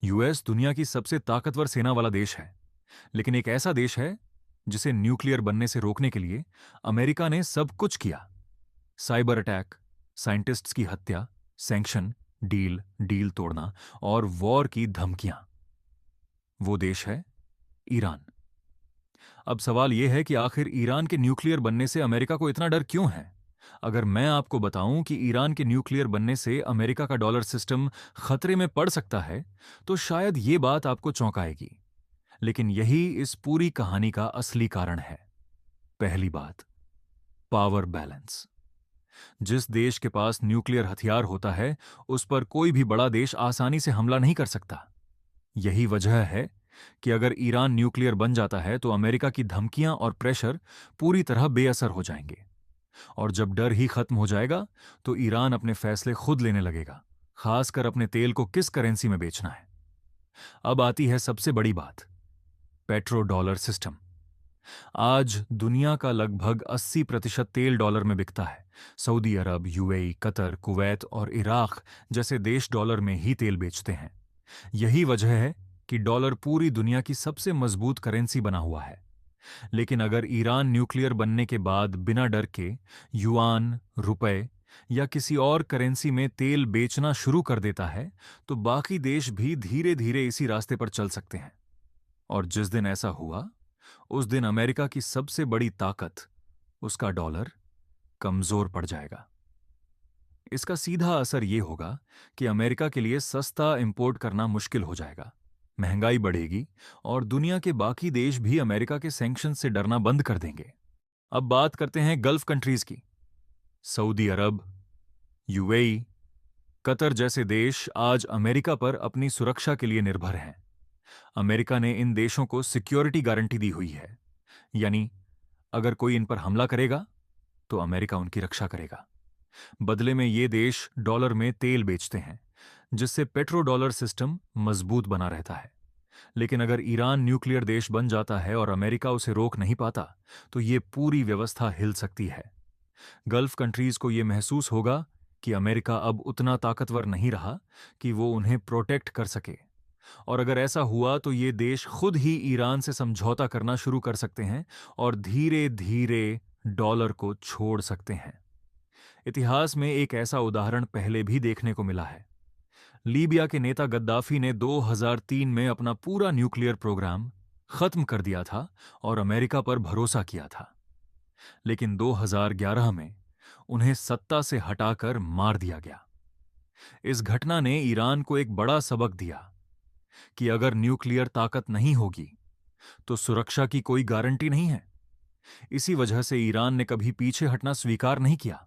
US दुनिया की सबसे ताकतवर सेना वाला देश है, लेकिन एक ऐसा देश है जिसे न्यूक्लियर बनने से रोकने के लिए अमेरिका ने सब कुछ किया। साइबर अटैक, साइंटिस्ट्स की हत्या, सैंक्शन, डील डील तोड़ना और वॉर की धमकियां। वो देश है ईरान। अब सवाल यह है कि आखिर ईरान के न्यूक्लियर बनने से अमेरिका को इतना डर क्यों है। अगर मैं आपको बताऊं कि ईरान के न्यूक्लियर बनने से अमेरिका का डॉलर सिस्टम खतरे में पड़ सकता है, तो शायद ये बात आपको चौंकाएगी। लेकिन यही इस पूरी कहानी का असली कारण है। पहली बात, पावर बैलेंस। जिस देश के पास न्यूक्लियर हथियार होता है, उस पर कोई भी बड़ा देश आसानी से हमला नहीं कर सकता। यही वजह है कि अगर ईरान न्यूक्लियर बन जाता है तो अमेरिका की धमकियां और प्रेशर पूरी तरह बेअसर हो जाएंगे। और जब डर ही खत्म हो जाएगा, तो ईरान अपने फैसले खुद लेने लगेगा, खासकर अपने तेल को किस करेंसी में बेचना है। अब आती है सबसे बड़ी बात, पेट्रो डॉलर सिस्टम। आज दुनिया का लगभग 80% तेल डॉलर में बिकता है। सऊदी अरब, यूएई, कतर, कुवैत और इराक जैसे देश डॉलर में ही तेल बेचते हैं। यही वजह है कि डॉलर पूरी दुनिया की सबसे मजबूत करेंसी बना हुआ है। लेकिन अगर ईरान न्यूक्लियर बनने के बाद बिना डर के युआन, रुपए या किसी और करेंसी में तेल बेचना शुरू कर देता है, तो बाकी देश भी धीरे धीरे इसी रास्ते पर चल सकते हैं। और जिस दिन ऐसा हुआ, उस दिन अमेरिका की सबसे बड़ी ताकत, उसका डॉलर, कमजोर पड़ जाएगा। इसका सीधा असर यह होगा कि अमेरिका के लिए सस्ता इंपोर्ट करना मुश्किल हो जाएगा, महंगाई बढ़ेगी और दुनिया के बाकी देश भी अमेरिका के सैंक्शन से डरना बंद कर देंगे। अब बात करते हैं गल्फ कंट्रीज की। सऊदी अरब, यूएई, कतर जैसे देश आज अमेरिका पर अपनी सुरक्षा के लिए निर्भर हैं। अमेरिका ने इन देशों को सिक्योरिटी गारंटी दी हुई है, यानी अगर कोई इन पर हमला करेगा तो अमेरिका उनकी रक्षा करेगा। बदले में ये देश डॉलर में तेल बेचते हैं, जिससे पेट्रो डॉलर सिस्टम मजबूत बना रहता है। लेकिन अगर ईरान न्यूक्लियर देश बन जाता है और अमेरिका उसे रोक नहीं पाता, तो ये पूरी व्यवस्था हिल सकती है। गल्फ कंट्रीज को यह महसूस होगा कि अमेरिका अब उतना ताकतवर नहीं रहा कि वो उन्हें प्रोटेक्ट कर सके। और अगर ऐसा हुआ तो ये देश खुद ही ईरान से समझौता करना शुरू कर सकते हैं और धीरे धीरे डॉलर को छोड़ सकते हैं। इतिहास में एक ऐसा उदाहरण पहले भी देखने को मिला है। लीबिया के नेता गद्दाफी ने 2003 में अपना पूरा न्यूक्लियर प्रोग्राम खत्म कर दिया था और अमेरिका पर भरोसा किया था। लेकिन 2011 में उन्हें सत्ता से हटाकर मार दिया गया। इस घटना ने ईरान को एक बड़ा सबक दिया कि अगर न्यूक्लियर ताकत नहीं होगी तो सुरक्षा की कोई गारंटी नहीं है। इसी वजह से ईरान ने कभी पीछे हटना स्वीकार नहीं किया।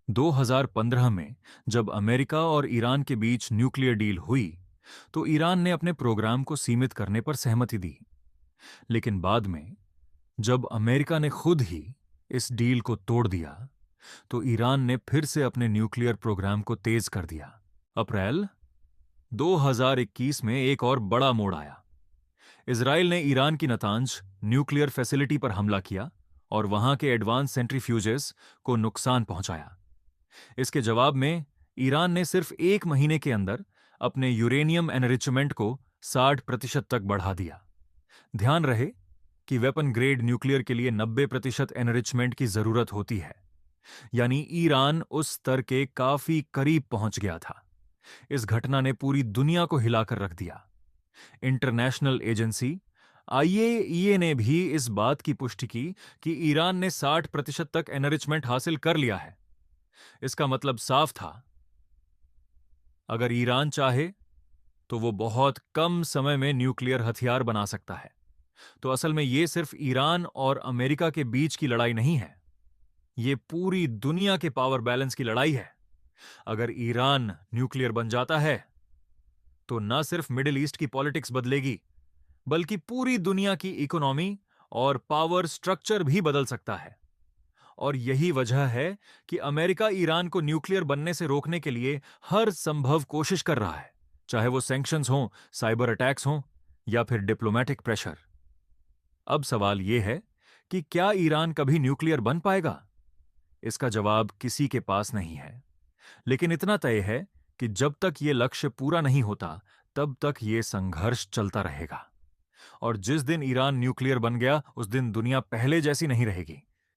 2015 में जब अमेरिका और ईरान के बीच न्यूक्लियर डील हुई, तो ईरान ने अपने प्रोग्राम को सीमित करने पर सहमति दी। लेकिन बाद में जब अमेरिका ने खुद ही इस डील को तोड़ दिया, तो ईरान ने फिर से अपने न्यूक्लियर प्रोग्राम को तेज कर दिया। अप्रैल 2021 में एक और बड़ा मोड़ आया। इजराइल ने ईरान की नतांज न्यूक्लियर फैसिलिटी पर हमला किया और वहां के एडवांस सेंट्रीफ्यूजेस को नुकसान पहुंचाया। इसके जवाब में ईरान ने सिर्फ 1 महीने के अंदर अपने यूरेनियम एनरिचमेंट को 60% तक बढ़ा दिया। ध्यान रहे कि वेपन ग्रेड न्यूक्लियर के लिए 90% एनरिचमेंट की जरूरत होती है, यानी ईरान उस स्तर के काफी करीब पहुंच गया था। इस घटना ने पूरी दुनिया को हिलाकर रख दिया। इंटरनेशनल एजेंसी आईएईए ने भी इस बात की पुष्टि की कि ईरान ने 60% तक एनरिचमेंट हासिल कर लिया है। इसका मतलब साफ था, अगर ईरान चाहे तो वो बहुत कम समय में न्यूक्लियर हथियार बना सकता है। तो असल में ये सिर्फ ईरान और अमेरिका के बीच की लड़ाई नहीं है, ये पूरी दुनिया के पावर बैलेंस की लड़ाई है। अगर ईरान न्यूक्लियर बन जाता है तो न सिर्फ मिडिल ईस्ट की पॉलिटिक्स बदलेगी, बल्कि पूरी दुनिया की इकोनॉमी और पावर स्ट्रक्चर भी बदल सकता है। और यही वजह है कि अमेरिका ईरान को न्यूक्लियर बनने से रोकने के लिए हर संभव कोशिश कर रहा है, चाहे वो सैंक्शंस हों, साइबर अटैक्स हों या फिर डिप्लोमेटिक प्रेशर। अब सवाल यह है कि क्या ईरान कभी न्यूक्लियर बन पाएगा? इसका जवाब किसी के पास नहीं है। लेकिन इतना तय है कि जब तक यह लक्ष्य पूरा नहीं होता, तब तक ये संघर्ष चलता रहेगा। और जिस दिन ईरान न्यूक्लियर बन गया, उस दिन दुनिया पहले जैसी नहीं रहेगी।